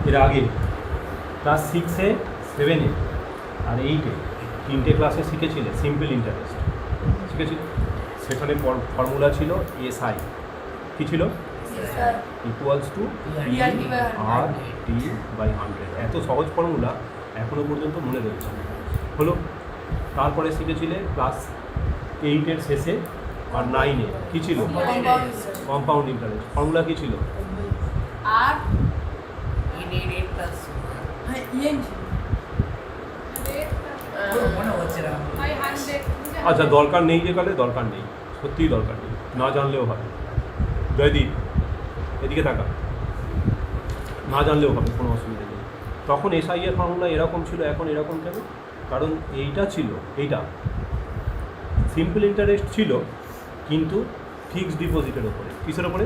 এর আগে ক্লাস 6-এ 7-এ আর 8-এ তিনটে ক্লাসে শিখেছিলে সিম্পল ইন্টারেস্ট শিখেছিলে। সেখানে ফর্মুলা ছিল এসআই কী ছিল, equals to R T by 100। এত সহজ ফর্মুলা এখনও পর্যন্ত মনে রয়েছে। হলো, তারপরে শিখেছিলে ক্লাস 8-এর শেষে আর 9-এ কী ছিল, কম্পাউন্ড ইন্টারেস্ট। ফর্মুলা কী ছিল, আর আচ্ছা দরকার নেই, যে কালে দরকার নেই, সত্যিই দরকার নেই, না জানলেও হবে। জয়দীপ এদিকে থাকা, না জানলেও হবে, কোনো অসুবিধা নেই। তখন এসআই এর ফর্মুলা এরকম ছিল, এখন এরকম কেন? কারণ এইটা ছিল, এইটা সিম্পল ইন্টারেস্ট ছিল কিন্তু ফিক্সড ডিপোজিটের ওপরে। কিসের ওপরে?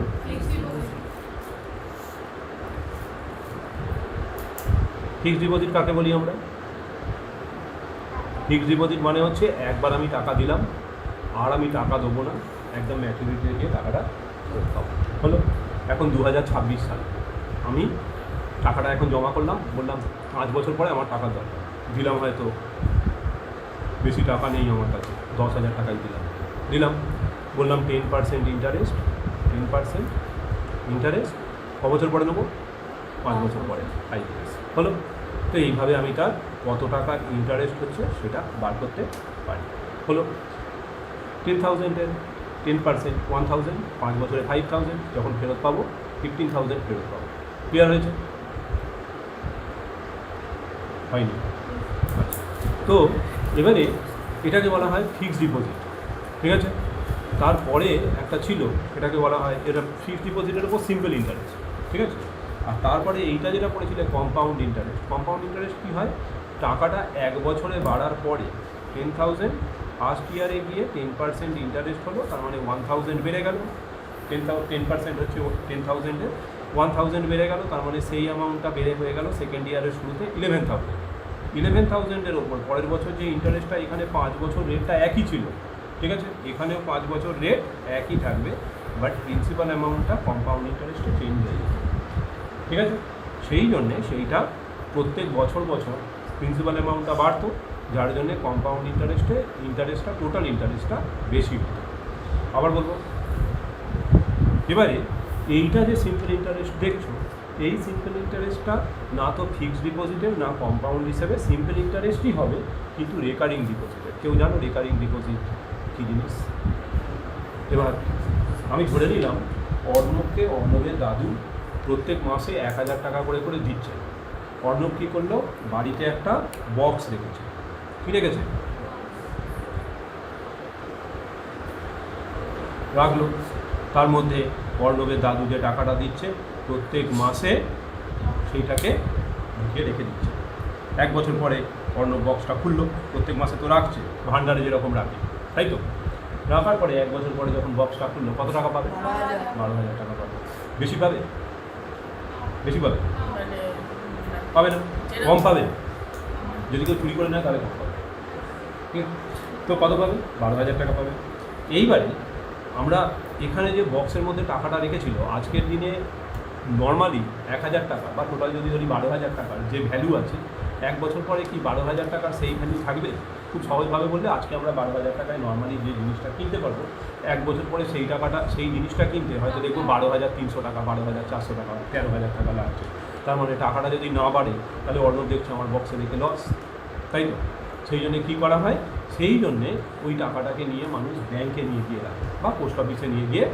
ফিক্সড ডিপোজিট কাকে বলি আমরা? ফিক্সড ডিপোজিট মানে হচ্ছে একবার আমি টাকা দিলাম আর আমি টাকা দেবো না, একদম ম্যাচুরিটি গিয়ে টাকাটা ফেরত পাবো। হলো, এখন 2026 সাল, আমি টাকাটা এখন জমা করলাম, বললাম 5 বছর পরে আমার টাকা দরকার, দিলাম, হয়তো বেশি টাকা নেই আমার কাছে, 10,000 টাকাই দিলাম, বললাম 10% ইন্টারেস্ট, 10% ইন্টারেস্ট ক বছর পরে নেবো? 5 বছর পরে, 5 years। হলো, তো এইভাবে আমি তার কত টাকা ইন্টারেস্ট হচ্ছে সেটা বার করতে পারি। হলো, 10,000-এর 10% 1,000, 5 বছরে 5,000, যখন ফেরত পাবো 15,000 ফেরত পাবো। ক্লিয়ার হয়েছে? হয়নি? আচ্ছা, তো এবারে এটাকে বলা হয় ফিক্সড ডিপোজিট, ঠিক আছে। তারপরে একটা ছিল, এটাকে বলা হয়, এটা ফিক্সড ডিপোজিটের উপর সিম্পল ইন্টারেস্ট, ঠিক আছে। আর তারপরে এইটা যেটা পড়েছিল কম্পাউন্ড ইন্টারেস্ট। কম্পাউন্ড ইন্টারেস্ট কী হয়, টাকাটা 1 বছরে বাড়ার পরে 10,000 ফার্স্ট ইয়ারে গিয়ে 10% ইন্টারেস্ট হলো, তার মানে 1,000 বেড়ে গেল। 10% হচ্ছে 10,000-এর 1,000 বেড়ে গেল, তার মানে সেই অ্যামাউন্টটা বেড়ে হয়ে গেল সেকেন্ড ইয়ারের শুরুতে 11,000-এর ওপর পরের বছর যে ইন্টারেস্টটা, এখানে 5 বছর রেটটা একই ছিল, ঠিক আছে, এখানেও 5 বছর রেট একই থাকবে, বাট প্রিন্সিপাল অ্যামাউন্টটা কম্পাউন্ড ইন্টারেস্টে চেঞ্জ হয়ে যাবে, ঠিক আছে। সেই জন্যে সেইটা প্রত্যেক বছর প্রিন্সিপাল অ্যামাউন্টটা বাড়তো, যার জন্যে কম্পাউন্ড ইন্টারেস্টটা টোটাল ইন্টারেস্টটা বেশি হতো। আবার বলবো, এবারে এইটা যে সিম্পল ইন্টারেস্ট দেখছো, এই সিম্পল ইন্টারেস্টটা না তো ফিক্সড ডিপোজিটের না কম্পাউন্ড হিসেবে, সিম্পল ইন্টারেস্টই হবে কিন্তু রেকারিং ডিপোজিটের। কেউ জানো রেকারিং ডিপোজিট কী জিনিস? এবার আমি ধরে নিলাম অর্ণবের দাদু প্রত্যেক মাসে 1,000 টাকা করে দিচ্ছে। অর্ণব কী করলো, বাড়িতে একটা বক্স রেখেছে। কী রেখেছে? রাখলো। তার মধ্যে অর্ণবের দাদু যে টাকাটা দিচ্ছে প্রত্যেক মাসে সেইটাকে ঢুকিয়ে রেখে দিচ্ছে। 1 বছর পরে অর্ণব বক্সটা খুললো, প্রত্যেক মাসে তো রাখছে, ভান্ডারে যেরকম রাখে, তাই তো। রাখার পরে 1 বছর পরে যখন বক্সটা খুললো, কত টাকা পাবে? 12,000 টাকা পাবে। বেশি পাবে? বেশি পাবে? পাবে না, কম পাবে। যদি কেউ চুরি করে নেয় তাহলে কম পাবে, ঠিক আছে। তো কত পাবে? 12,000 টাকা পাবে। এইবারে আমরা এখানে যে বক্সের মধ্যে টাকাটা রেখেছিল, আজকের দিনে নর্মালি 1,000 টাকা বা টোটাল যদি ধরি 12,000 টাকার যে ভ্যালু আছে, 1 বছর পরে কি 12,000 টাকার সেই ভ্যালু থাকবে? খুব সহজভাবে বললে, আজকে আমরা 12,000 টাকায় নর্মালি যে জিনিসটা কিনতে পারবো, 1 বছর পরে সেই টাকাটা, সেই জিনিসটা কিনতে হয়তো দেখবো 12,300 টাকা, 12,400 টাকা, 13,000 টাকা লাগছে। তার মানে টাকাটা যদি না বাড়ে তাহলে অর্ণব দেখছে আমার বক্সে রেখে লস, তাই তো। সেই জন্যে কী করা হয়, সেই জন্যে ওই টাকাটাকে নিয়ে মানুষ ব্যাংকে নিয়ে গিয়ে রাখে বা পোস্ট অফিসে নিয়ে গিয়ে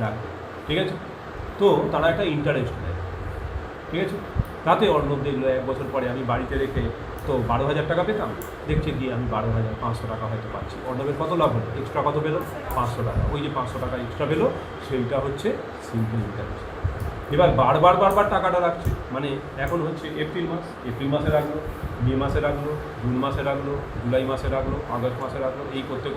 রাখে, ঠিক আছে। তো তারা একটা ইন্টারেস্ট দেয়, ঠিক আছে। তাতে অর্ণব দেখলো 1 বছর পরে আমি বাড়িতে রেখে তো 12,000 টাকা পেতাম, দেখছে গিয়ে আমি 12,500 টাকা হয়তো পাচ্ছি। অর্ণবের কত লাভ হলো? এক্সট্রা কত পেলো? 500 টাকা। ওই যে 500 টাকা এক্সট্রা পেলো, সেইটা হচ্ছে সিম্পল ইন্টারেস্ট। এবার বারবার টাকাটা রাখছে, মানে এখন হচ্ছে এপ্রিল মাসে রাখলো, মে মাসে রাখলো, জুন মাসে রাখলো, জুলাই মাসে রাখলো, আগস্ট মাসে রাখলো, এই করতে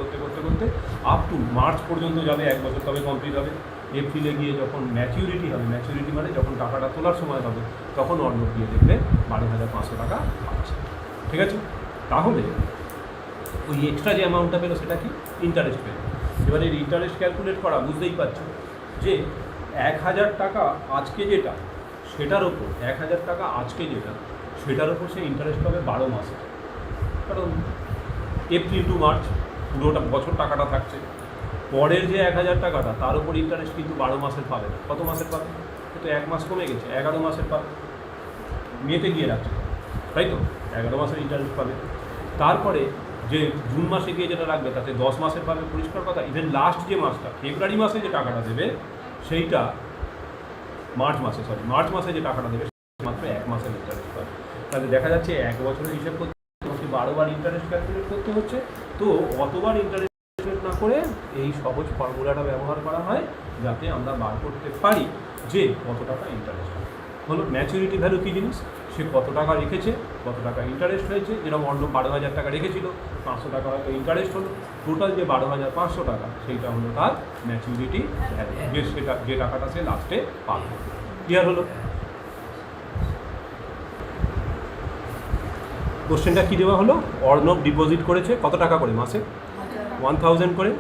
আপ টু মার্চ পর্যন্ত যাবে, 1 বছর তবে কমপ্লিট হবে। এপ্রিলে গিয়ে যখন ম্যাচিউরিটি হবে, ম্যাচিউরিটি মানে যখন টাকাটা তোলার সময় হবে, তখন অর্ণব গিয়ে দেখবে 12,500 টাকা পাচ্ছে, ঠিক আছে। তাহলে ওই এক্সট্রা যে অ্যামাউন্টটা পেলো সেটা কি? ইন্টারেস্ট পেলো। এবার এর ইন্টারেস্ট ক্যালকুলেট করা, বুঝতেই পারছো যে 1,000 টাকা আজকে যেটা, সেটার ওপর 1,000 টাকা আজকে যেটা, সেটার ওপর সে ইন্টারেস্ট পাবে 12 মাসে। কারণ এপ্রিল টু মার্চ পুরোটা বছর টাকাটা থাকছে, পরের যে 1,000 টাকাটা তার উপর ইন্টারেস্ট কিন্তু 12 মাসের পাবে না। কত মাসের পাবে? তো 1 মাস কমে গেছে, 11 মাসের পাবে। মেতে গিয়ে রাখছে, তাই তো 11 মাসের ইন্টারেস্ট পাবে। তারপরে যে জুন মাসে গিয়ে যেটা রাখবে তাতে 10 মাসের পাবে, পরিষ্কার কথা। ইভেন লাস্ট যে মাসটা ফেব্রুয়ারি মাসে যে টাকাটা দেবে সেইটা মার্চ মাসে যে টাকাটা দেবে মাত্র 1 মাসের ইন্টারেস্ট পাবে। তাহলে দেখা যাচ্ছে 1 বছরের হিসেব করতে তোমাকে 12 বার ইন্টারেস্ট ক্যালকুলেট করতে হচ্ছে। তো অতবার ইন্টারেস্ট না করে এই সহজ ফর্মুলাটা ব্যবহার করা হয় যাতে আমরা বার করতে পারি যে কত টাকা ইন্টারেস্ট হলো। ম্যাচুরিটি ভ্যালু কী জিনিস? সে কত টাকা রেখেছে, কত টাকা ইন্টারেস্ট হয়েছে। যেরকম অন্য 12,000 টাকা রেখেছিল, 500 টাকা হয়তো ইন্টারেস্ট হলো, টোটাল যে 12,500 টাকা সেইটা হলো তার ম্যাচুরিটি ভ্যালু, যে টাকাটা সে লাস্টে পাবে। ক্লিয়ার হলো? কোশ্চেনটা কী দেওয়া হলো? অর্ণব ডিপোজিট করেছে কত টাকা করে? মাসে 1000 করে।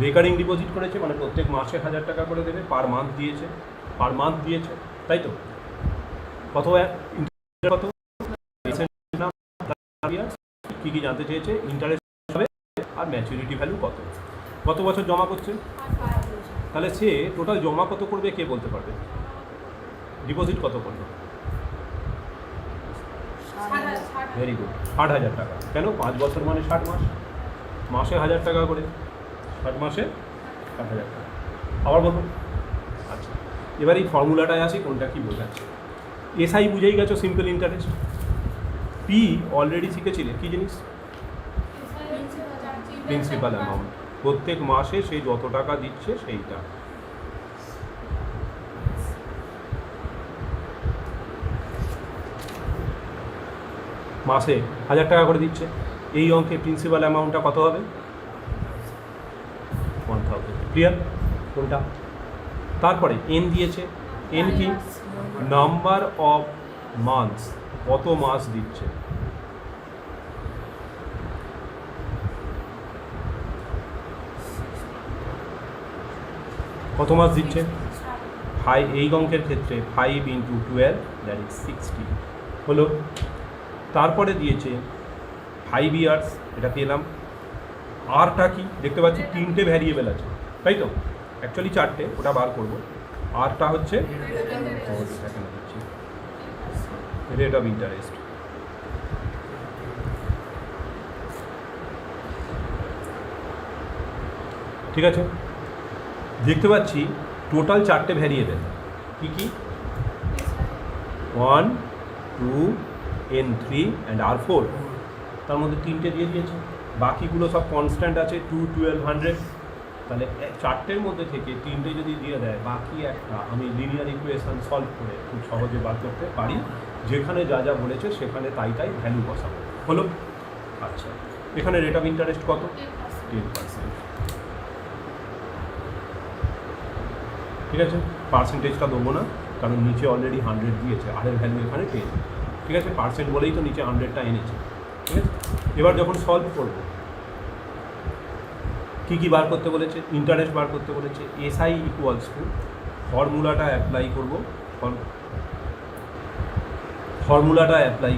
রেকারিং ডিপোজিট করেছে মানে প্রত্যেক মাসে 1000 টাকা করে দেবে, পার মান্থ দিয়েছে, তাই তো? কত কত কী কী জানতে চেয়েছে? ইন্টারেস্ট হবে আর ম্যাচুরিটি ভ্যালু কত বছর জমা করছে। তাহলে সে টোটাল জমা কত করবে কে বলতে পারবে? ডিপোজিট কত করবে? ভেরি গুড, 60,000 টাকা। কেন? 5 বছর মানে 60 মাস, মাসে 1000 টাকা করে, 60 মাসে 60,000 টাকা। আবার বলুন। আচ্ছা, এবার এই ফর্মুলাটায় আসি, কোনটা কী বোঝাচ্ছে। এসআই বুঝেই গেছো, সিম্পল ইন্টারেস্ট। পি অলরেডি শিখেছিলে, কী জিনিস? Principal amount. প্রত্যেক মাসে সে যত টাকা দিচ্ছে সেইটা। মাসে 1000 টাকা করে দিচ্ছে, এই অঙ্কে প্রিন্সিপাল অ্যামাউন্টটা কত হবে? 1000। ক্লিয়ার? কোনটা? তারপরে এন দিয়েছে, এন কি? নাম্বার অফ মান্থস, কত মাস দিচ্ছে। কত মাস দিচ্ছে? 5। এই অঙ্কের ক্ষেত্রে 5 × 12 দ্যাট ইজ 60 হলো। তারপরে দিয়েছে 5 ইয়ার্স, এটা পেলাম। আরটা কি দেখতে পাচ্ছি? 3টে ভ্যারিয়েবল আছে, তাই তো? অ্যাকচুয়ালি 4টে, ওটা বার করবো। আরটা হচ্ছে রেট অফ ইন্টারেস্ট। ঠিক আছে, দেখতে পাচ্ছি টোটাল 4টে ভ্যারিয়েবল। কী কী? 1, 2, N3 অ্যান্ড R4। তার মধ্যে 3টে দিয়ে দিয়েছে, বাকিগুলো সব কনস্ট্যান্ট আছে, 2, 12, 100। তাহলে 4টের মধ্যে থেকে 3টে যদি দিয়ে দেয়, বাকি একটা আমি লিনিয়ার ইকুয়েশন সলভ করে খুব সহজে বার করতে পারি। যেখানে যা যা বলেছে সেখানে তাই ভ্যালু বসাবো, হলো। আচ্ছা, এখানে রেট অফ ইন্টারেস্ট কত? 10%। ঠিক আছে, পার্সেন্টেজটা দেবো না, কারণ নিচে অলরেডি 100 দিয়েছে, আরের ভ্যালু এখানে 10। ঠিক আছে, পার্সেন্ট বলেই তো নিচে 100টা এনেছে। ঠিক আছে, এবার যখন সলভ করব কী বার করতে বলেছে? ইন্টারেস্ট বার করতে বলেছে। এসআই ইকুয়ালস টু, ফর্মুলাটা অ্যাপ্লাই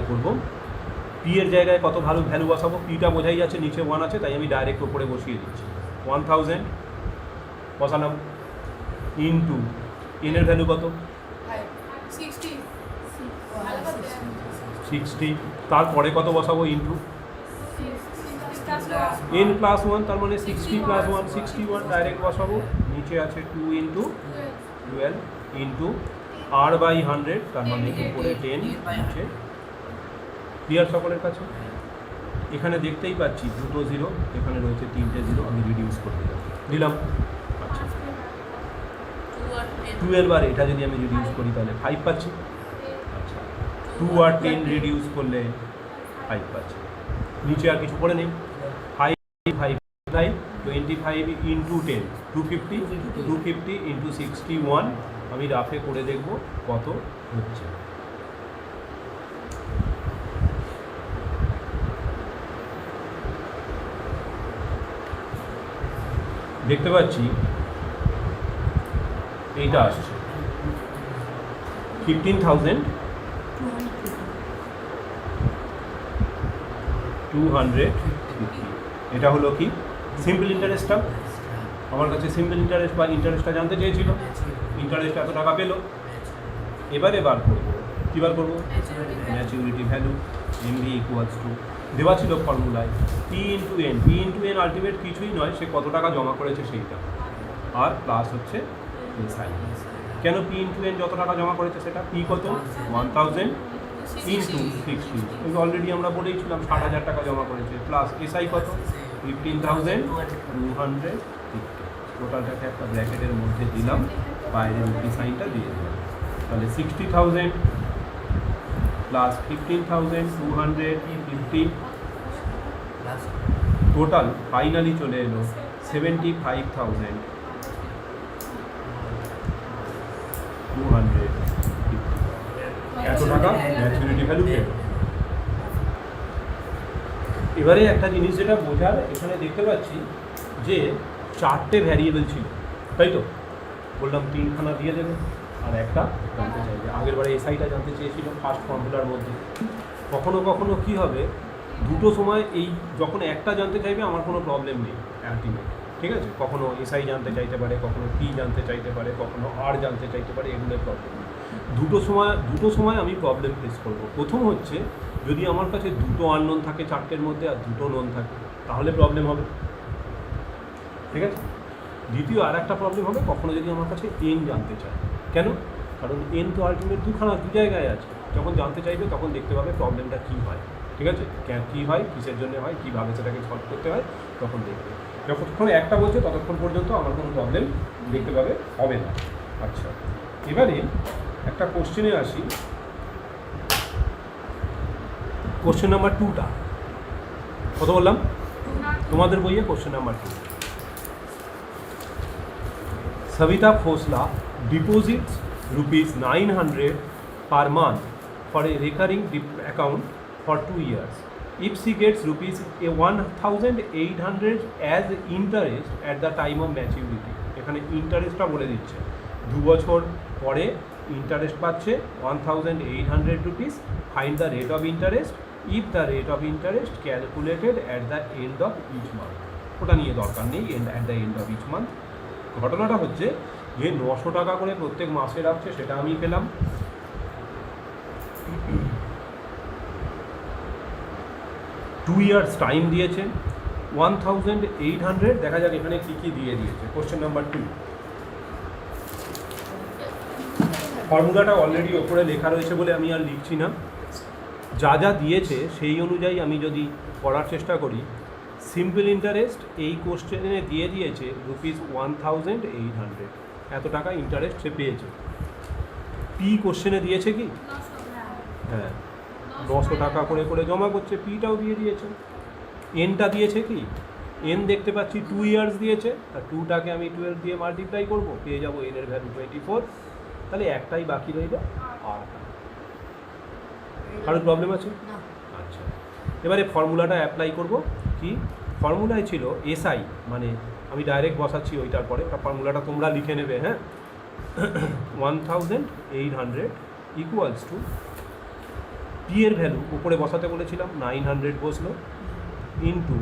করব। পি এর জায়গায় কত ভ্যালু বসাবো? পিটা বোঝাই যাচ্ছে, নিচে 1 আছে, তাই আমি ডাইরেক্ট ওপরে বসিয়ে দিচ্ছি। 1000 বসালাম, ইন্টু এনের ভ্যালু কত? 60। তারপরে কত বসাবো? ইন্টু n + 1, তার মানে 60 + 1 61, ডাইরেক্ট বসাবো। নিচে আছে 2 × 12 ইন্টু R/100, তার মানে উপরে 10, নিচে। ক্লিয়ার সকলের কাছে? এখানে দেখতেই পাচ্ছি 2টো 0, এখানে রয়েছে 3টে 0, আমি রিডিউস করে দিলাম। আচ্ছা, 12 আর এটা যদি আমি রিডিউস করি তাহলে 5 পাচ্ছি। আচ্ছা, 2 আর 10 রিডিউস করলে 5 পাচ্ছি। নিচে আর কিছু করে নেই। 5 25 × 10 250, 250 × 61, আমি রাফে করে দেখব কত হচ্ছে। দেখতে পাচ্ছি এইটা আসছে 15,250 এটা হলো কি সিম্পল ইন্টারেস্টটা। আমার কাছে সিম্পল ইন্টারেস্ট বা ইন্টারেস্টটা জানতে চেয়েছিল, ইন্টারেস্ট এত টাকা পেলো। এবারে বার করবো, কী বার করবো? Maturity value MV equals to দেওয়া ছিল ফর্মুলায় P into N. P into N ultimate কিছুই নয়, সে কত টাকা জমা করেছে সেইটা, আর প্লাস হচ্ছে এসআই। কেন পি ইন্টু এন যত টাকা জমা করেছে সেটা? পি কত? 1000 ইন্টু 60, অলরেডি আমরা বলেইছিলাম 60,000 টাকা জমা করেছে, প্লাস এসআই কত? 15,250। টোটালটাকে একটা ব্র্যাকেটের মধ্যে দিলাম, বাইরে রুপি সাইনটা দিয়ে দিলাম। তাহলে 60,000 প্লাস 15,250 টোটাল ফাইনালি চলে এলো 75,250। এত টাকা ম্যাচুরিটি ভ্যালু পেল। এবারে একটা জিনিস যেটা বোঝার, এখানে দেখতে পাচ্ছি যে 4টে ভ্যারিয়েবল ছিল, তাই তো? বললাম 3খানা দিয়ে দেবে আর একটা জানতে চাইবে। আগের বারে এসআইটা জানতে চেয়েছিল ফার্স্ট ফর্মুলার মধ্যে। কখনো কখনো কী হবে, দুটো সময় এই যখন একটা জানতে চাইবে আমার কোনো প্রবলেম নেই আলটিমেট, ঠিক আছে? কখনো এসআই জানতে চাইতে পারে, কখনো পি জানতে চাইতে পারে, কখনো আর জানতে চাইতে পারে, এগুলোর প্রবলেম নেই। দুটো সময় আমি প্রবলেম ফেস করব। প্রথম হচ্ছে যদি আমার কাছে দুটো আননোন থাকে 4টের মধ্যে আর দুটো নোন থাকে, তাহলে প্রবলেম হবে, ঠিক আছে? দ্বিতীয় আর একটা প্রবলেম হবে কখনো যদি আমার কাছে এন জানতে চায়। কেন? কারণ এন তো আলটিমেট দু জায়গায় আছে। যখন জানতে চাইবে তখন দেখতে পাবে প্রবলেমটা কী হয়, ঠিক আছে? কী হয়, কিসের জন্য হয়, কীভাবে সেটাকে সলভ করতে হয়, তখন দেখবে। যতক্ষণ একটা বলছে ততক্ষণ পর্যন্ত আমার কোনো প্রবলেম দেখতে পাবে হবে না। আচ্ছা, এবারে একটা কোশ্চেনে আসি। কোশ্চেন নাম্বার 2টা কত বললাম? তোমাদের বইয়ে question number 2। Savita Khosla deposits ₹900 per month for a recurring account for 2 years. If she gets ₹1,800 as interest at the time of maturity, এখানে ইন্টারেস্টটা বলে দিচ্ছে 2 বছর পরে ইন্টারেস্ট পাচ্ছে 1,800 rupees. Find the rate of interest if the rate of interest calculated at the end of each month. ওটা নিয়ে দরকার নেই, at the end of each month। ঘটনাটা হচ্ছে যে 900 টাকা করে প্রত্যেক মাসে রাখছে, সেটা আমি পেলাম। 2 years টাইম দিয়েছে, 1,800। দেখা যাক এখানে কী কী দিয়ে দিয়েছে। কোশ্চেন নাম্বার 2, ফর্মুলাটা অলরেডি ওপরে লেখা রয়েছে বলে আমি আর লিখছি না। যা যা দিয়েছে সেই অনুযায়ী আমি যদি করার চেষ্টা করি, সিম্পল ইন্টারেস্ট এই কোশ্চেনে দিয়ে দিয়েছে ₹1,800, এত টাকা ইন্টারেস্ট সে পেয়েছে। পি কোশ্চেনে দিয়েছে কি? হ্যাঁ, 900 টাকা করে করে জমা করছে, পিটাও দিয়ে দিয়েছে। এনটা দিয়েছে কি? এন দেখতে পাচ্ছি 2 ইয়ার্স দিয়েছে, আর 2টাকে আমি 12 দিয়ে মাল্টিপ্লাই করবো, পেয়ে যাবো এনের ভ্যালু 24। তাহলে একটাই বাকি রইল আর। কারোর প্রবলেম আছে? আচ্ছা, এবারে ফর্মুলাটা অ্যাপ্লাই করব। কি ফর্মুলায় ছিল? এসআই, মানে আমি ডাইরেক্ট বসাচ্ছি ওইটার পরে, ফর্মুলাটা তোমরা লিখে নেবে। হ্যাঁ, 1,800 ইকুয়ালস টু পি এর ভ্যালু উপরে বসাতে বলেছিলাম, 900 বসলো, ইন্টু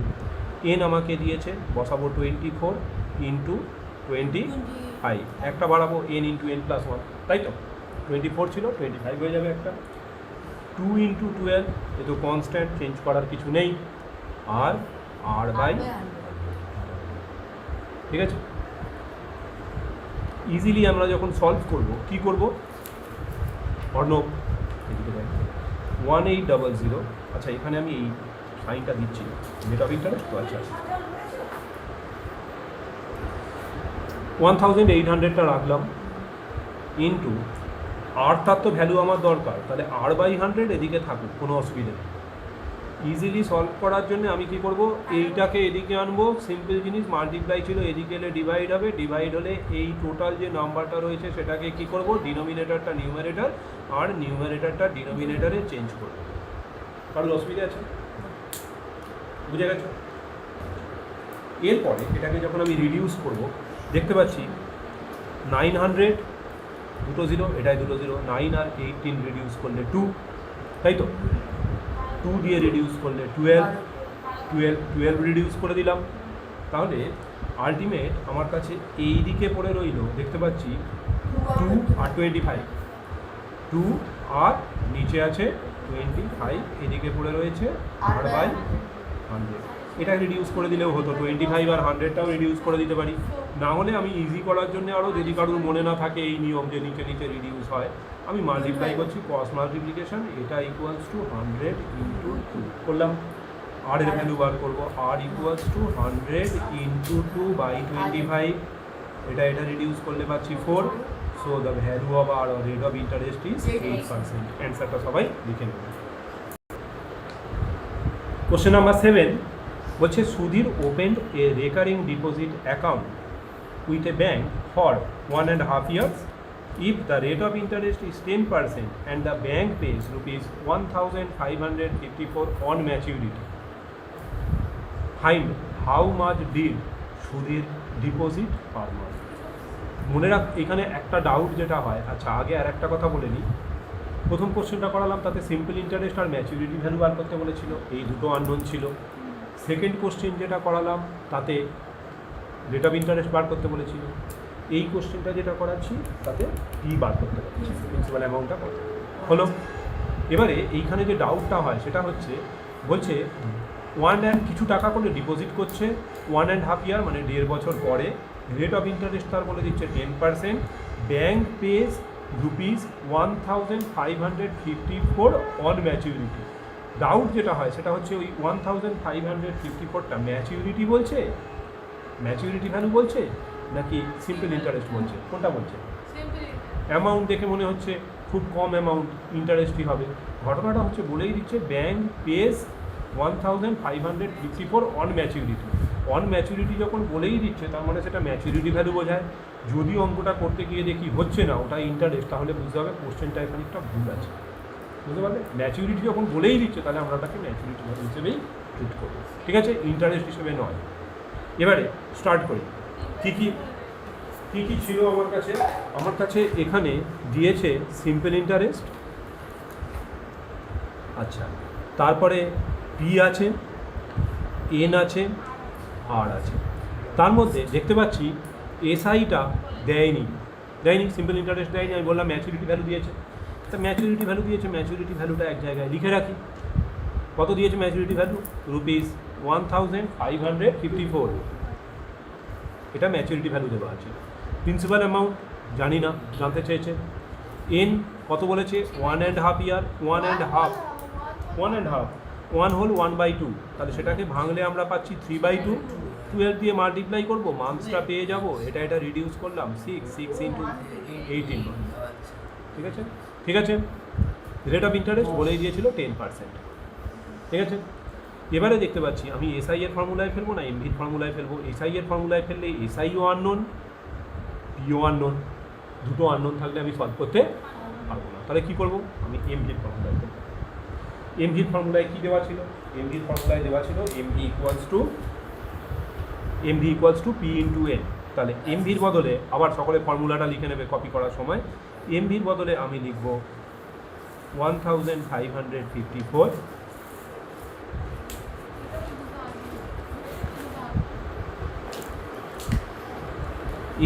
এন আমাকে দিয়েছে, বসাবো 24 ইন্টু 25। একটা বাড়াবো এন ইন্টু এন প্লাস 1, তাই তো? 24 ছিল, 25 হয়ে যাবে একটা। 2 ইন্টু 12, এ তো কনস্ট্যান্ট, চেঞ্জ করার কিছু নেই, আর r/, ঠিক আছে? ইজিলি আমরা যখন সলভ করব, কি করব? অর্ণব এদিকে দেখ, 1800। আচ্ছা, এখানে আমি এই সাইনটা দিচ্ছি, রেট অফ ইন্টারেস্ট তো। আচ্ছা, 1,800টা রাখলাম, ইন্টু আর তার তো ভ্যালু আমার দরকার, তাহলে r/100 এদিকে থাকুক, কোনো অসুবিধা নেই। ইজিলি সলভ করার জন্য আমি কি করব? এইটাকে এদিকে আনবো, সিম্পল জিনিস, মাল্টিপ্লাই ছিল, এদিকে এলে ডিভাইড হবে, ডিভাইড হলে এই টোটাল যে নাম্বারটা রয়েছে সেটাকে কি করব? ডিনোমিনেটরটা নিউমারেটর আর নিউমারেটরটা ডিনোমিনেটরে চেঞ্জ করব। কারোর অসুবিধা আছে? বুঝে গেছো? এরপরে এটাকে যখন আমি রিডিউস করব, দেখতে পাচ্ছি 900 দুটো জিরো, এটাই দুটো জিরো, 9 আর 18 রিডিউস করলে 2, তাই তো 2 দিয়ে রিডিউস করলে 12 রিডিউস করে দিলাম। তাহলে আলটিমেট আমার কাছে এই দিকে পড়ে রইল, দেখতে পাচ্ছি 2 আর 25, 2 আর নিচে আছে 25, এদিকে পড়ে রয়েছে R/100। এটা রিডিউস করে দিলেও হতো, 25 আর 100টাও রিডিউস করে দিতে পারি। না হলে আমি ইজি করার জন্য আরও, যদি কারোর মনে না থাকে এই নিয়ম যে নিচে নিচে রিডিউস হয়, আমি মাল্টিপ্লাই করছি, ক্রস মাল্টিপ্লিকেশন, এটা ইকুয়ালস টু 100 ইন্টু 2 করলাম। আর এর ভ্যালু বার করবো, আর ইকুয়ালস টু 100 ইন্টু 2/25, এটা রিডিউস করলে পাচ্ছি 4। So the value of R rate of interest is 8%। অ্যান্সারটা সবাই লিখে নেব। কোশ্চেন নাম্বার 7 বলছে Sudhir opened a recurring deposit account with a bank for 1.5 years. If the rate of interest is 10% and the bank pays rupees 1,554 on maturity, find how much did Sudhir deposit per month. মনে রাখ, এখানে একটা doubt যেটা হয়, আচ্ছা আগে আর একটা কথা বলে নিই। প্রথম কোশ্চেনটা করালাম, তাতে সিম্পল ইন্টারেস্ট আর ম্যাচুরিটি ভ্যালু বার করতে বলেছিল, এই দুটো আননোন ছিল। সেকেন্ড কোশ্চেন যেটা করালাম তাতে রেট অফ ইন্টারেস্ট বার করতে বলেছিল। এই কোশ্চেনটা যেটা করাচ্ছি তাতে পি বার করতে বলেছি, প্রিন্সিপাল অ্যামাউন্টটা কত হলো। এবারে এইখানে যে ডাউটটা হয় সেটা হচ্ছে, বলছে 1 কিছু টাকা করে ডিপোজিট করছে 1.5 year, মানে 1.5 বছর পরে। রেট অফ ইন্টারেস্ট তার বলে দিচ্ছে 10%, bank page rupees 1,554 on maturity. Doubt যেটা হয় সেটা হচ্ছে ওই 1,554টা ম্যাচিউরিটি বলছে, ম্যাচিউরিটি ভ্যালু বলছে, নাকি সিম্পল ইন্টারেস্ট বলছে, কোনটা বলছে? অ্যামাউন্ট দেখে মনে হচ্ছে খুব কম অ্যামাউন্ট, ইন্টারেস্টই হবে। ঘটনাটা হচ্ছে বলেই দিচ্ছে bank page 1,554 on maturity. On maturity যখন বলেই দিচ্ছে তার মানে সেটা ম্যাচিউরিটি ভ্যালু বোঝায়। যদি অঙ্কটা করতে গিয়ে দেখি হচ্ছে না, ওটা ইন্টারেস্ট, তাহলে বুঝতে হবে কোশ্চেনটা এখানে একটা ভুল আছে, বুঝতে পারলে? ম্যাচিউরিটি যখন বলেই দিচ্ছে তাহলে আমরা তাকে ম্যাচিউরিটি ভ্যালু হিসেবেই ট্রিট করবো, ঠিক আছে, ইন্টারেস্ট হিসেবে নয়। এবারে স্টার্ট করি। কী কী ছিল আমার কাছে? আমার কাছে এখানে দিয়েছে সিম্পল ইন্টারেস্ট, আচ্ছা, তারপরে পি আছে, এন আছে, আর আছে। তার মধ্যে দেখতে পাচ্ছি এসআইটা দেয়নি, সিম্পল ইন্টারেস্ট দেয়নি। আমি বললাম ম্যাচুরিটি ভ্যালু দিয়েছে, তা ম্যাচুরিটি ভ্যালু দিয়েছে, ম্যাচুরিটি ভ্যালুটা এক জায়গায় লিখে রাখি। কত দিয়েছে ম্যাচুরিটি ভ্যালু? রুপিস 1,554, এটা ম্যাচুরিটি ভ্যালু দেওয়া আছে। প্রিন্সিপাল অ্যামাউন্ট জানি না, জানতে চেয়েছে। এন কত বলেছে? 1.5 year, 1.5, 1 হল 1/2, তাহলে সেটাকে ভাঙলে আমরা পাচ্ছি 3/2। 12 দিয়ে মাল্টিপ্লাই করবো, মান্থসটা পেয়ে যাব। এটা রিডিউস করলাম 6 ইন্টু 18 মান্থ, ঠিক আছে। রেট অফ ইন্টারেস্ট বলেই দিয়েছিল 10%, ঠিক আছে। এবারে দেখতে পাচ্ছি আমি এসআই এর ফর্মুলায় ফেলবো না এমভির ফর্মুলায় ফেলবো। এসআই এর ফর্মুলায় ফেললে এসআইও আননোন, পিও আননোন, দুটো আননোন থাকলে আমি সলভ করতে পারবো না। তাহলে কী করবো? আমি এমভির ফর্মুলায় ফেলবো। এমভির ফর্মুলায় কী দেওয়া ছিল? এমভির ফর্মুলায় দেওয়া ছিল MV equals two P into N. তাহলে এমভির বদলে আবার সকলে ফর্মুলাটা লিখে নেবে কপি করার সময়। এমভির বদলে আমি লিখব 1,554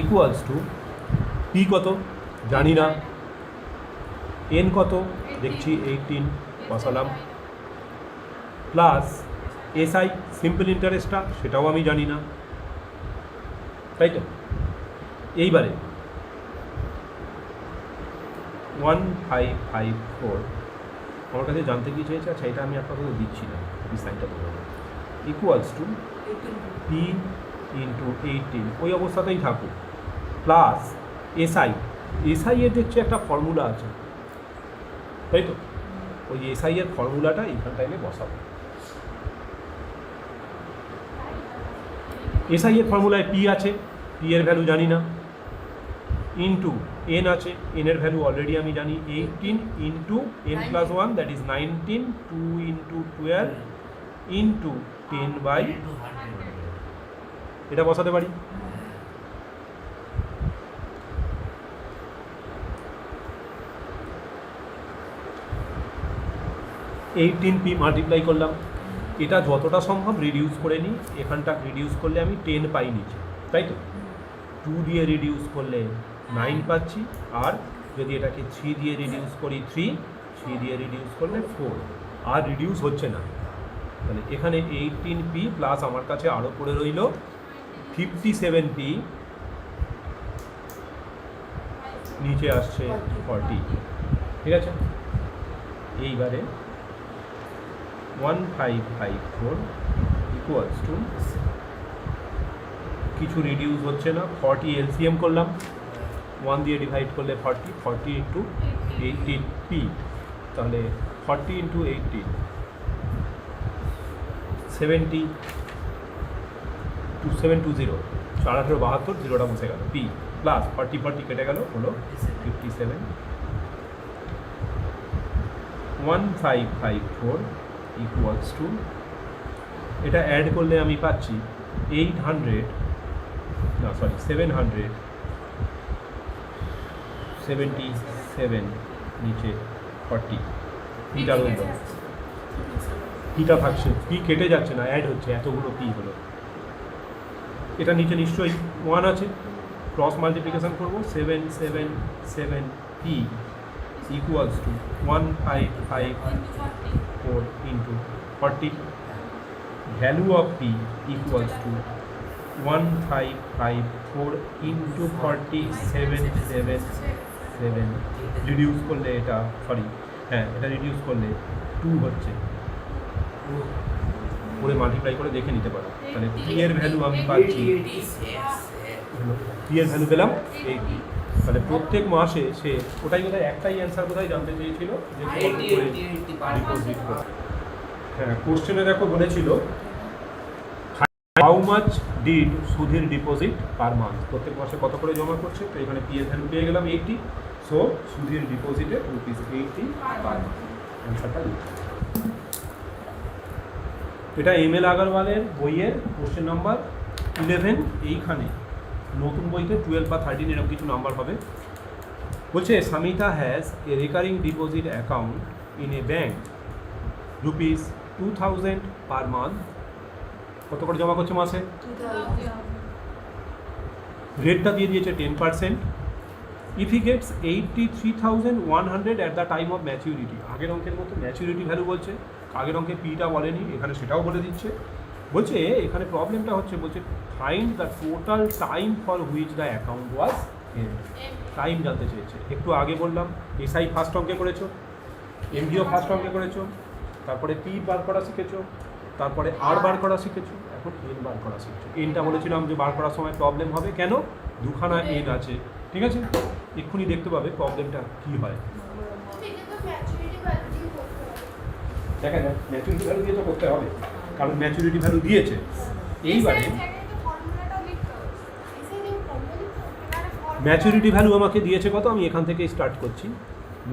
ইকুয়ালস টু পি কত জানি না, এন কত দেখছি 18 বসালাম, প্লাস এসআই সিম্পল ইন্টারেস্টটা সেটাও আমি জানি না, তাই তো। এইবারে 1,554 আমার কাছে জানতে কি চেয়েছে, আচ্ছা এটা আমি আপনাদের দিচ্ছি না, এই সাইনটা দেবো, ইকুয়ালস টু পি ইন্টু 18, ওই অবস্থাতেই থাকুক, প্লাস এসআই এর দেখছি একটা ফর্মুলা আছে, তাই তো। ওই এসআই এর ফর্মুলাটা এইখানটায় আমি বসাবো। এসআই এর ফর্মুলায় পি আছে, পি এর ভ্যালু জানি না, ইন্টু এন আছে, এন এর ভ্যালু অলরেডি আমি জানি 18 into N plus 1 that is 19, 2 into 12 into 10/100, এটা বসাতে পারি। 18p মাল্টিপ্লাই করলাম, এটা যতটা সম্ভব রিডিউস করে নিই, এখানটা রিডিউস করলে আমি 10 পাই নিচে, তাই তো 2 দিয়ে রিডিউস করলে 9 পাচ্ছি, আর যদি এটাকে 3 দিয়ে রিডিউস করি 3 দিয়ে রিডিউস করলে 4, আর রিডিউস হচ্ছে না। তাহলে এখানে 18p প্লাস আমার কাছে আরও পড়ে রইল 57p, নিচে আসছে 40, ঠিক আছে। এইবারে 1554 ইকুয়ালস টু, কিছু রিডিউস হচ্ছে না, 40 এলসিএম করলাম, 1 দিয়ে ডিভাইড করলে 40 ইন্টু 18p, তাহলে 40 ইন্টু 18 720, 41872, জিরোটা বসে গেল, p প্লাস 40 কেটে গেল, হলো 57, 1554 ইকুয়ালস টু, এটা অ্যাড করলে আমি পাচ্ছি 777, নিচে 40, পিটা রইল, পিটা থাকছে, পি কেটে যাচ্ছে না, অ্যাড হচ্ছে, এতগুলো পি হলো। এটা নিচে নিশ্চয়ই 1 আছে, ক্রস মাল্টিপ্লিকেশন করবো, 777p equals to 1554 into 40, value of p equals to 1554 into 40, 777, reduce করলে এটা, এটা রিডিউস করলে 2 হচ্ছে, করে মাল্টিপ্লাই করে দেখে নিতে পারো। তাহলে p এর ভ্যালু আমি পাচ্ছি, p এর ভ্যালু পেলাম 80। তাহলে প্রত্যেক মাসে সে, ওটাই বোধহয় একটাই অ্যান্সার বোধহয় জানতে চেয়েছিল যে ডিপোজিট করে। হ্যাঁ, কোশ্চেনে দেখো বলেছিল how much did Sudhir deposit per month, প্রত্যেক মাসে কত করে জমা করছে, তো এখানে পি এর ভ্যালু পেয়ে গেলাম 80, সো সুধীর ডিপোজিটে ₹80 পার মান্থ, অ্যান্সারটা লিখলাম। এটা এম.এল. আগরওয়ালের বইয়ের কোশ্চেন নাম্বার 11, এইখানে নতুন বইতে 12 বা 13 এরকম কিছু নাম্বার হবে। বলছে Samita has a recurring deposit account in a bank ₹2000 per month, কত করে জমা করছে মাসে, রেটটা দিয়ে দিয়েছে 10%, if he gets 83,100 at the time of maturity, আগের অঙ্কের মতো ম্যাচিউরিটি ভ্যালু বলছে, আগের অঙ্কে পিটা বলেনি, এখানে সেটাও বলে দিচ্ছে। বলছে এখানে প্রবলেমটা হচ্ছে, বলছে find the total time for which the account was held, time জানতে চেয়েছে। একটু আগে বললাম এসআই ফার্স্ট অঙ্কে করেছো, এমডিও ফার্স্ট অঙ্কে করেছো, তারপরে পি বার করা শিখেছো, তারপরে আর বার করা শিখেছো, এখন এন বার করা শিখছো। এনটা বলেছিলাম যে বার করার সময় প্রবলেম হবে, কেন, দুখানা এন আছে, ঠিক আছে, এক্ষুনি দেখতে পাবে প্রবলেমটা কী হয়। দেখা যাক, ম্যাচুরিটি ভ্যালু দিয়ে তো করতে হবে, কারণ ম্যাচুরিটি ভ্যালু দিয়েছে। এইবারে ম্যাচুরিটি ভ্যালু আমাকে দিয়েছে কত, আমি এখান থেকে স্টার্ট করছি।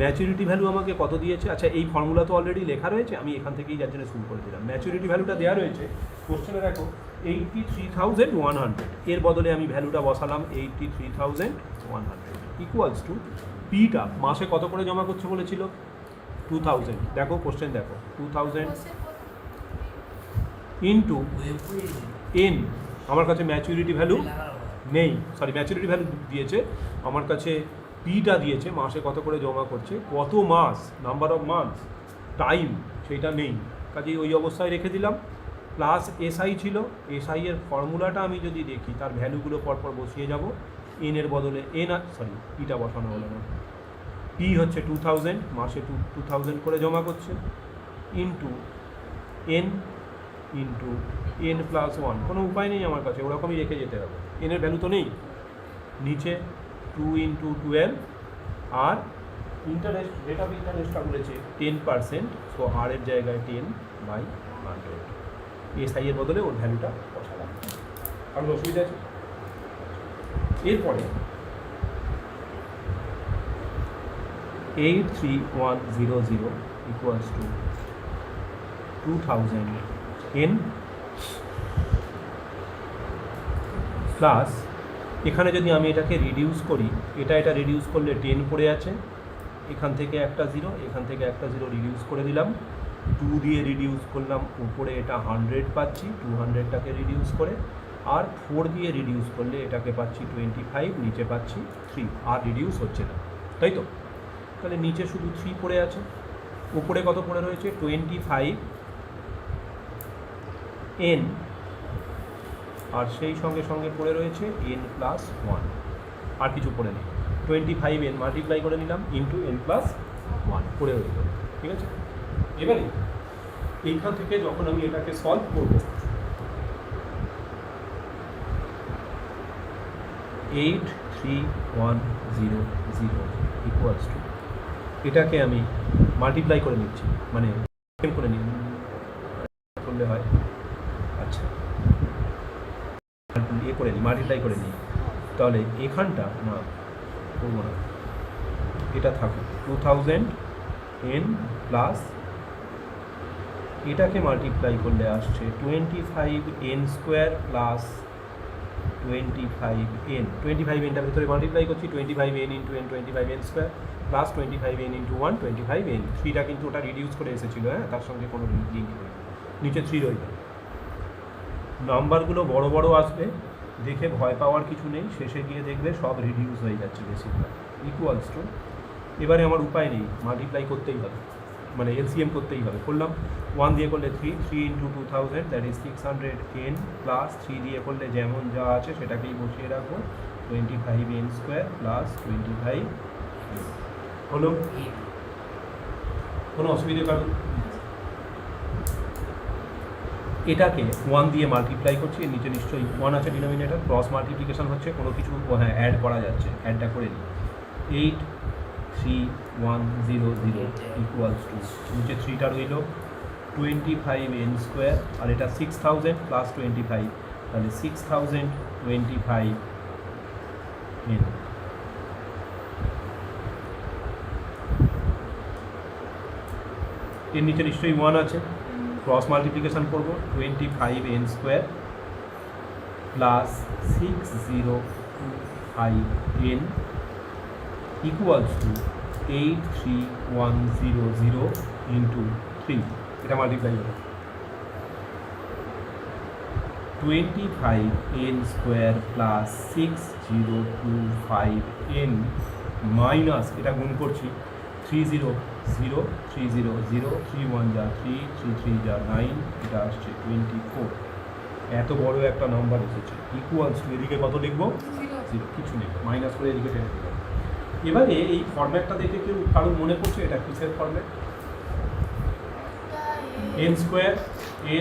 ম্যাচুরিটি ভ্যালু আমাকে কত দিয়েছে, আচ্ছা এই ফর্মুলা তো অলরেডি লেখা রয়েছে, আমি এখান থেকেই যার জন্য শুরু করে দিলাম। ম্যাচুরিটি ভ্যালুটা দেওয়া রয়েছে কোশ্চেনে, দেখো 83,100, এর বদলে আমি ভ্যালুটা বসালাম 83,100 ইকুয়ালস টু, পিটা মাসে কত করে জমা করছে বলেছিল 2000, দেখো কোশ্চেন দেখো 2000 ইন্টু এন, আমার কাছে ম্যাচুরিটি ভ্যালু নেই, ম্যাচুরিটি ভ্যালু দিয়েছে, আমার কাছে পিটা দিয়েছে, মাসে কত করে জমা করছে, কত মাস, নাম্বার অফ মান্থস, টাইম সেইটা নেই, কাজেই ওই অবস্থায় রেখে দিলাম। প্লাস এসআই ছিল, এসআই এর ফর্মুলাটা আমি যদি দেখি, তার ভ্যালুগুলো পরপর বসিয়ে যাব, এন এর বদলে পিটা বসানো হলো না, পি হচ্ছে 2000, মাসে 2000 করে জমা করছে, ইন্টু এন প্লাস 1, কোনো উপায় নেই আমার কাছে, ওরকমই রেখে যেতে হবে, এনের ভ্যালু তো নেই, নিচে 2 × 12, আর ইন্টারেস্ট, রেট অফ ইন্টারেস্টটা বলেছে 10%, সো আর এর জায়গায় 10/100, এসআই এর বদলে ওর ভ্যালুটা বসালাম। কারণ অসুবিধা আছে। এরপরে 83100 ইকুয়ালস টু 2000 এন প্লাস, এখানে যদি আমি এটাকে রিডিউস করি, এটা রিডিউস করলে 10 পড়ে আছে, এখান থেকে একটা 0, এখান থেকে একটা 0 রিডিউস করে দিলাম, 2 দিয়ে রিডিউস করলাম, উপরে এটা 100 পাচ্ছি, 200টাকে রিডিউস করে, আর 4 দিয়ে রিডিউস করলে এটাকে পাচ্ছি 25, নিচে পাচ্ছি 3, আর রিডিউস হচ্ছে না, তাই তো? তাহলে নিচে শুধু 3 পড়ে আছে, উপরে কত পড়ে রয়েছে 25n, আর সেই সঙ্গে সঙ্গে পড়ে রয়েছে n+1, আর কিছু পড়ে নেই। 25n মাল্টিপ্লাই করে নিলাম ইন্টু n+1 পড়ে রইল, ঠিক আছে? এবারে এইখান থেকে যখন আমি এটাকে সলভ করব, 83100 ইকুয়ালস টু, এটাকে আমি মাল্টিপ্লাই করে নিচ্ছি, মানে করে নিই করলে হয়, আচ্ছা করে নিই, মাল্টিপ্লাই করে নিই, তাহলে এখানটা না করবো না, এটা থাকুক 2000n প্লাস, এটাকে মাল্টিপ্লাই করলে আসছে 25n² প্লাস 25n, 25nটার ভিতরে মাল্টিপ্লাই করছি, 25n into n, 25n² plus 25n into 1, 25n, 3টা কিন্তু ওটা রিডিউস করে এসেছিলো, হ্যাঁ, তার সঙ্গে কোনো লিঙ্ক নেই, নিচে 3 রইল। নাম্বারগুলো বড় বড় আসবে, দেখে ভয় পাওয়ার কিছু নেই, শেষে গিয়ে দেখবে সব রিডিউস হয়ে যাচ্ছে বেশিরভাগ, ইকুয়ালস টু, এবারে আমার উপায় নেই, মাল্টিপ্লাই করতেই হবে, মানে এলসিএম করতেই হবে, করলাম 1 দিয়ে করলে 3 into 2000 that is 600n plus 3 দিয়ে করলে যেমন যা আছে সেটাকেই বসিয়ে রাখবো, 25n² প্লাস 25 হলো, কোনো অসুবিধে কারণ? এটাকে 1 দিয়ে মাল্টিপ্লাই করছি, এর নিচে নিশ্চয়ই 1 আছে ডিনোমিনেটর, ক্রস মাল্টিপ্লিকেশন হচ্ছে, কোনো কিছু হ্যাঁ অ্যাড করা যাচ্ছে, অ্যাডটা করে নিই, 83100 ইকুয়ালস টু, নিচে 3টা রইল 25n², আর এটা 6000 প্লাস 25, তাহলে 6025n, এর নিচে নিশ্চয়ই 1 আছে, ক্রস মাল্টিপ্লিকেশন করব, 25n² plus 6025n equals to 83100 into 3, এটা মাল্টিপ্লাই হবে 25n² প্লাস 6025n মাইনাস, এটা গুণ করছি 30 0 30 0 3 1 যা 3 3 3 যা 9, এটা আসছে 24, এত বড় একটা নাম্বার এসেছে, ইকুয়ালস টু, এদিকে কত লিখবো 0, কিছু নেই, মাইনাস করে এদিকে টেনে দিলাম। এবারে এই ফরম্যাটটা দেখে কেউ কারোর মনে পড়ছে এটা কিসের ফরম্যাট? n²,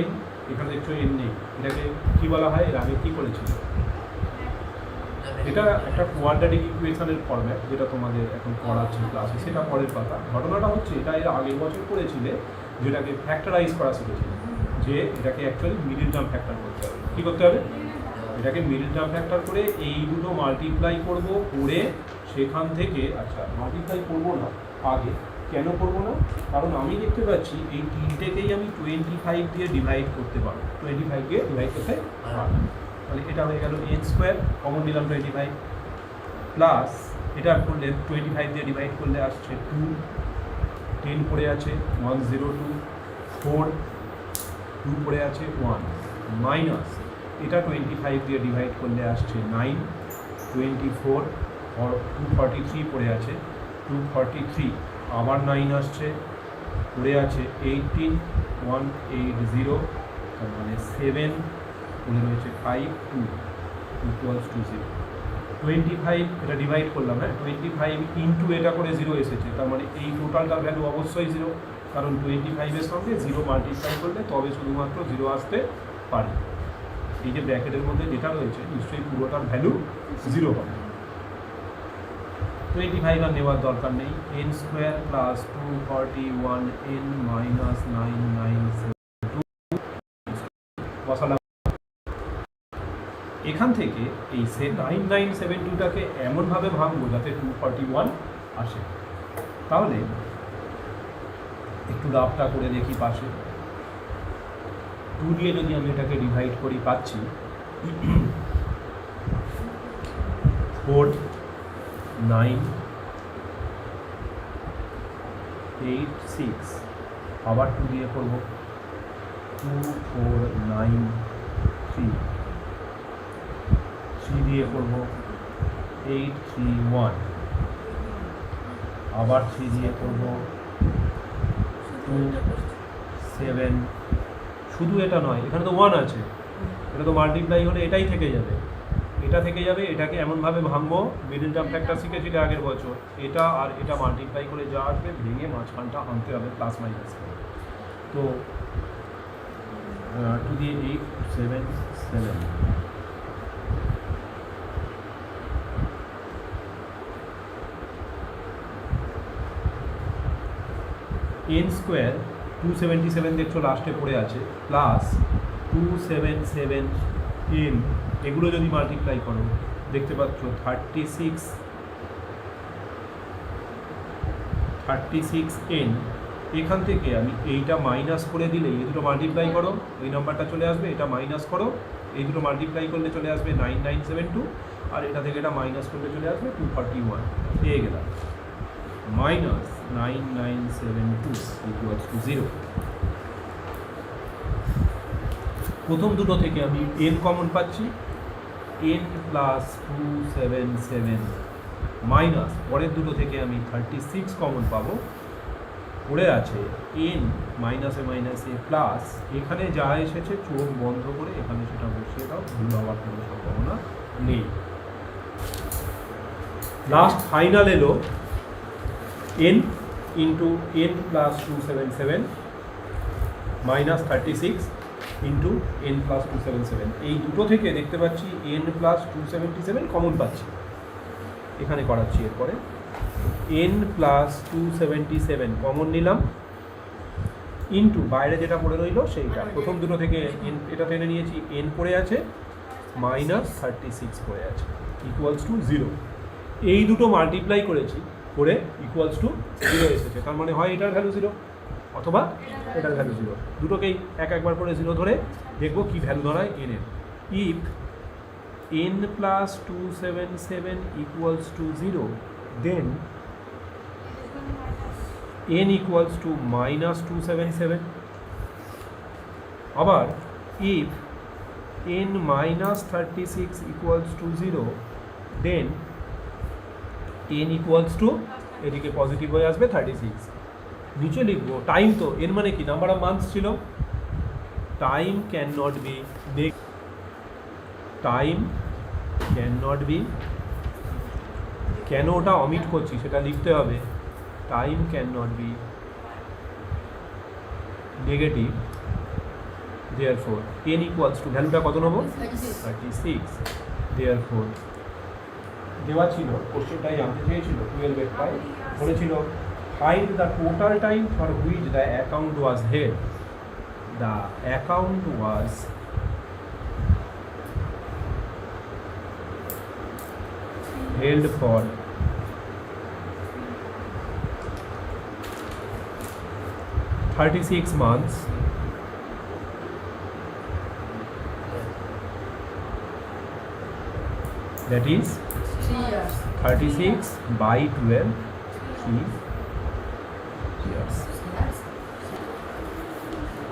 n, এখানে দেখছো n নেই, এটাকে কি বলা হয়, এর আগে কি করেছিল? এটা একটা কোয়াড্রেটিক ইকুয়েশনের ফরম্যাট, যেটা তোমাদের এখন পড়াচ্ছে ক্লাসে, সেটা পরের কথা। ঘটনাটা হচ্ছে এটা এর আগের বছর করেছিলে, যেটাকে ফ্যাক্টরাইজ করা শিখেছিলে, যে এটাকে অ্যাকচুয়ালি মিডল টার্ম ফ্যাক্টর করতে হবে। কী করতে হবে? এটাকে মিডল টার্ম ফ্যাক্টর করে এই দুটো মাল্টিপ্লাই করব, করে সেখান থেকে, আচ্ছা মাল্টিপ্লাই করবো না আগে, কেন করবো না? কারণ আমি দেখতে পাচ্ছি এই তিনটেকেই আমি 25 দিয়ে ডিভাইড করতে পারবো, 25কে ডিভাইড করতে পারবো, তাহলে এটা হয়ে গেল n², কমন নিলাম 25, প্লাস এটা করলে 25 দিয়ে ডিভাইড করলে আসছে 2, 10 পড়ে আছে 102, 4, 2 পড়ে আছে 1, মাইনাস এটা 25 দিয়ে ডিভাইড করলে আসছে 9, 24, 243 পড়ে আছে 243, আবার 9 আসছে, পড়ে আছে 18, 180, তার মানে 7, পড়ে রয়েছে 5, 2 ইকুয়ালস টু 0। 25 এটা ডিভাইড করলাম, হ্যাঁ 25 ইন্টু এটা করে 0 এসেছে, তার মানে এই টোটালটার ভ্যালু অবশ্যই 0, কারণ 25-এর সঙ্গে 0 মাল্টিপ্লাই করলে তবে শুধুমাত্র 0 আসতে পারে। এই যে ব্র্যাকেটের মধ্যে যেটা রয়েছে নিশ্চয়ই পুরোটার ভ্যালু 0 হবে। 25 আর নেওয়ার দরকার নেই, n² প্লাস 241n মাইনাস 992 বসালাম। এখান থেকে এই 9972টাকে এমনভাবে ভাঙবো যাতে 241 আসে। তাহলে একটু রাফটা করে দেখি পাশে, 2 দিয়ে যদি আমি এটাকে ডিভাইড করি পাচ্ছি 4, 9, 8, 6, আবার 2 দিয়ে করব 2 4 9 3 3 দিয়ে করব 8 3 1 আবার 3 দিয়ে করব 2 7 শুধু এটা নয়, এখানে তো 1 আছে, এটা তো মাল্টিপ্লাই হলে এটাই থেকে যাবে, এটা থেকে যাবে। এটাকে এমনভাবে ভাঙবো, মিডল টার্ম ফ্যাক্টর শিখেছিলে আগের বছর, এটা আর এটা মাল্টিপ্লাই করে যা আসবে ভেঙে মাঝখানটা আনতে হবে প্লাস মাইনাস। তো 2 দিয়ে 8 7 7 n স্কোয়ার 277 দেখছো লাস্টে পড়ে আছে, প্লাস 277 n, এগুলো যদি মাল্টিপ্লাই করো দেখতে পাচ্ছ 36 n। এখান থেকে আমি এইটা মাইনাস করে দিলে এই দুটো মাল্টিপ্লাই করো, এই নাম্বারটা চলে আসবে, এটা মাইনাস করো, এই দুটো মাল্টিপ্লাই করলে চলে আসবে 9972, আর এটা থেকে এটা মাইনাস করলে চলে আসবে 241। পেয়ে গেলাম মাইনাস 9972 ইকুয়ালস টু 0। প্রথম দুটো থেকে আমি n কমন পাচ্ছি, n প্লাস 277 মাইনাস পরের দুটো থেকে আমি 36 কমন পাবো, পড়ে আছে n মাইনাসে মাইনাসে প্লাস, এখানে যা এসেছে চোখ বন্ধ করে এখানে সেটা বসিয়ে দাও, ভুল হওয়ার কোনো সম্ভাবনা নেই। লাস্ট ফাইনাল এলো n into n plus 277 minus 36 into n plus 277, এই দুটো থেকে দেখতে পাচ্ছি n প্লাস 277 কমন পাচ্ছি, এখানে করাচ্ছি। এরপরে n প্লাস 277 কমন নিলাম, ইন্টু বাইরে যেটা পড়ে রইলো সেইটা, প্রথম দুটো থেকে n এটা টেনে নিয়েছি, n পড়ে আছে মাইনাস 36 পড়ে আছে, ইকুয়ালস টু 0। এই দুটো মাল্টিপ্লাই করেছি করে ইকুয়ালস টু 0 এসেছে, তার মানে হয় এটার ভ্যালু 0 অথবা এটার ভ্যালু 0, দুটোকেই একবার করে 0 ধরে দেখবো কি ভ্যালু দাঁড়ায় n এর। If n plus 277 equals to 0, then n equals to minus 277। আবার if n minus 36 equals to 0, then n equals to, এদিকে পজিটিভ হয়ে আসবে 36। নিচে লিখবো টাইম, তো n মানে কি নাম্বার অফ মান্থস ছিল, time can not be, time can not be, কেন ওটা অমিট করছি সেটা লিখতে হবে, time can not be negative, therefore n equals to, ভ্যালুটা কত নেবো 36, দেয়ারফর দেওয়া ছিল, কোশ্চেনটাই জানতে চেয়েছিল 12 এর টাইম, বলেছিল find the total time for which the account was held, the account was held for 36 months, that is 36 by 12 is years.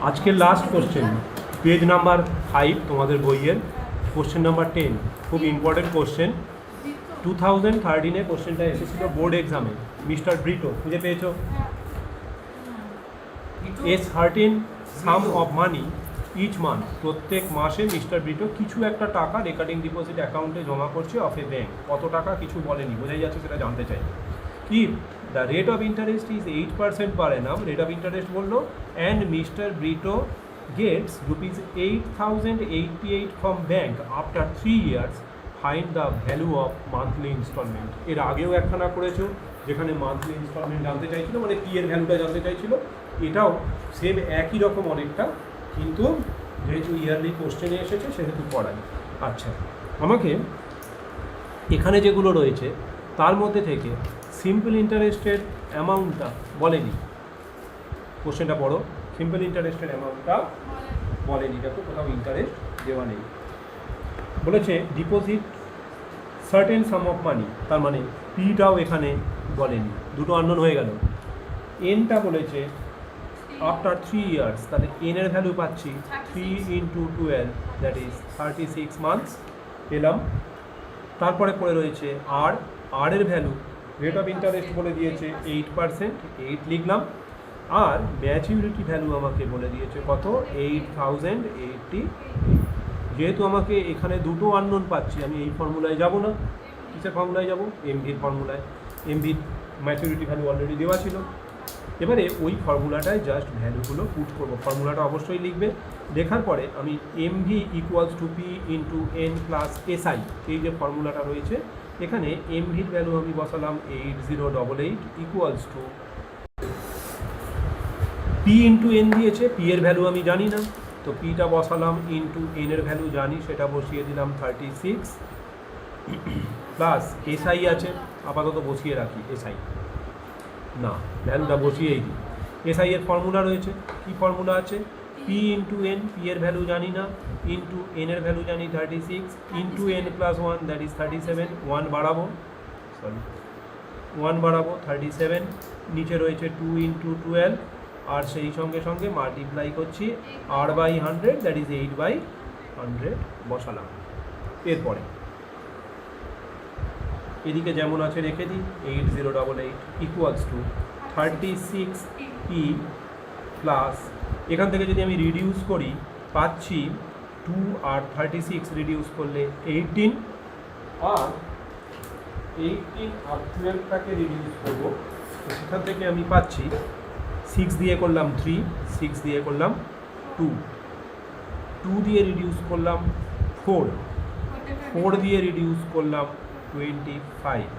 আজকের লাস্ট কোশ্চেন, পেজ নাম্বার 5 তোমাদের বইয়ের, কোশ্চেন নাম্বার 10, খুব ইম্পর্টেন্ট কোশ্চেন। 2013-এ কোশ্চেনটা এসেছিল বোর্ড এক্সামে, mister Brito, খুঁজে পেয়েছো? A certain sum of money each month, প্রত্যেক মাসে মিস্টার ব্রিটো কিছু একটা টাকা রেকারিং ডিপোজিট অ্যাকাউন্টে জমা করছে অফ এ ব্যাংক, কত টাকা কিছু বলেনি, বোঝাই যাচ্ছে সেটা জানতে চাই। If the rate of interest is 8% per annum, rate of interest বললো, and mister Brito gets ₹8088 from bank after 3 years, find the value of monthly instalment. এর আগেও একখানা করেছো যেখানে মান্থলি ইনস্টলমেন্ট জানতে চাইছিল, মানে পি এর ভ্যালুটা জানতে চাইছিল, এটাও সেম একই রকম অনেকটা, কিন্তু যেহেতু ইয়ারলি কোশ্চেনে এসেছে সেহেতু পড়াই। আচ্ছা, আমাকে এখানে যেগুলো রয়েছে তার মধ্যে থেকে সিম্পল ইন্টারেস্টের অ্যামাউন্টটা বলেনি, কোশ্চেনটা পড়ো, সিম্পল ইন্টারেস্টের অ্যামাউন্টটা বলেনি, দেখো কোথাও ইন্টারেস্ট দেওয়া নেই। বলেছে ডিপোজিট সার্টেন সাম অফ মানি, তার মানে পিটাও এখানে বলেনি, দুটো আননোন হয়ে গেল। এনটা বলেছে আফটার 3 ইয়ার্স, তাহলে এন এর ভ্যালু পাচ্ছি 3 ইন্টু 12, দ্যাট ইজ 36 মান্থস পেলাম। তারপরে পড়ে রয়েছে আর, আর এর ভ্যালু রেট অফ ইন্টারেস্ট বলে দিয়েছে 8%, 8 লিখলাম। আর ম্যাচিউরিটি ভ্যালু আমাকে বলে দিয়েছে কত, 8080। যেহেতু আমাকে এখানে দুটো আননোন পাচ্ছি, আমি এই ফর্মুলায় যাব না। কিসের ফর্মুলায় যাব? এমভির ফর্মুলায়। এমভির ম্যাচিউরিটি ভ্যালু অলরেডি দেওয়া ছিল। এবারে ওই ফর্মুলাটায় জাস্ট ভ্যালুগুলো পুট করবো। ফর্মুলাটা অবশ্যই লিখবে। লেখার পরে আমি MV equals two P into N plus SI, এই যে ফর্মুলাটা রয়েছে এখানে এমভির ভ্যালু আমি বসালাম 8088 equals to P into N দিয়েছে, পি এর ভ্যালু আমি জানি না, তো পিটা বসালাম ইন্টু এন এর ভ্যালু জানি, সেটা বসিয়ে দিলাম 36 প্লাস এসআই আছে, আপাতত বসিয়ে রাখি এসআই, না ভ্যালুটা বসিয়েই দিই। এসআই এর ফর্মুলা রয়েছে, কি ফর্মুলা আছে, পি ইন্টু এন, পি এর ভ্যালু জানি না, ইন্টু এন এর ভ্যালু জানি 36, into N plus 1 that is 37, 1 বাড়াবো 37, নিচে রয়েছে 2 ইন্টু 12, আর সেই সঙ্গে সঙ্গে মাল্টিপ্লাই করছি আর বাই 100 দ্যাট ইজ 8/100 বসালাম। এরপরে এদিকে যেমন আছে রেখে দিই, 8088 ইকুয়ালস টু 36 পি প্লাস, এখান থেকে যদি আমি রিডিউস করি পাচ্ছি 2 আর 36 রিডিউস করলে 18, আর 18 আর 12টাকে রিডিউস করবো, সেখান থেকে আমি পাচ্ছি 6 দিয়ে করলাম 3, 6 দিয়ে করলাম 2, 2 দিয়ে রিডিউস করলাম 4, 4 দিয়ে রিডিউস করলাম 25,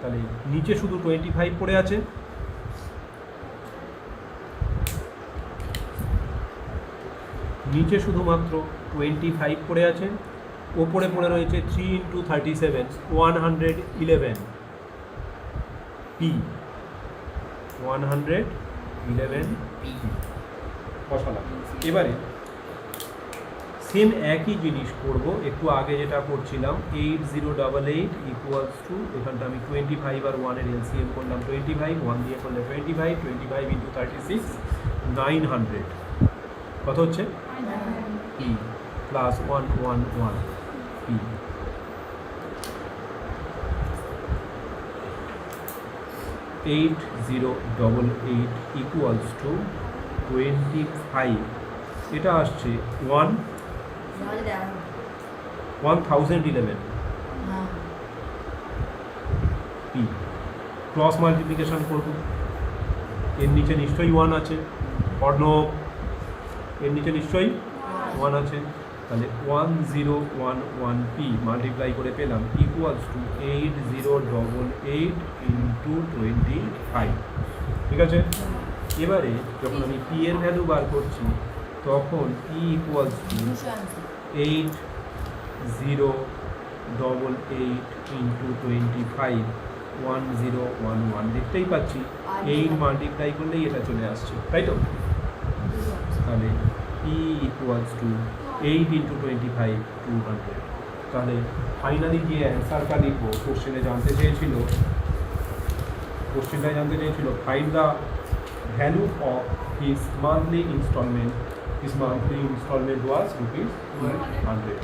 তাহলে নিচে শুধু 25 পড়ে আছে। নিচে শুধুমাত্র 25 পড়ে আছে, ওপরে পড়ে রয়েছে 3 ইন্টু 37 111 পি, 111 পি বসালাম। এবারে সেম একই জিনিস করব, একটু আগে যেটা করছিলাম 8088 ইকুয়ালস টু, এখানটা আমি 25 আর 1 এর এলসিএম করলাম 25, 1 দিয়ে করলে 25, 25 ইন্টু 36 900, কত হচ্ছে P plus 111 P. Eight 8088 equals to 25, এটা আসছে 1011 পি। ক্রস মাল্টিপ্লিকেশন করব, এর নিচে নিশ্চয়ই 1 আছে, অর্ণব এর নিচে নিশ্চয়ই 1 আছে, তাহলে 1011 পি মাল্টিপ্লাই করে পেলাম ইকুয়ালস টু 8088 ইন্টু 25, ঠিক আছে। এবারে যখন আমি পি এর ভ্যালু বার করছি তখন পি ইকুয়ালস টু 8088 ইন্টু 25 1011 দেখতেই পাচ্ছি, 8 মাল্টিপ্লাই করলেই এটা চলে আসছে, তাই তো। তাহলে পি ইকুয়ালস টু 8 ইন্টু 25 200। তাহলে ফাইনালি যে অ্যান্সারটা লিখবো, কোশ্চেনটায় জানতে চেয়েছিল find the value of his monthly instalment, his monthly instalment was ₹100।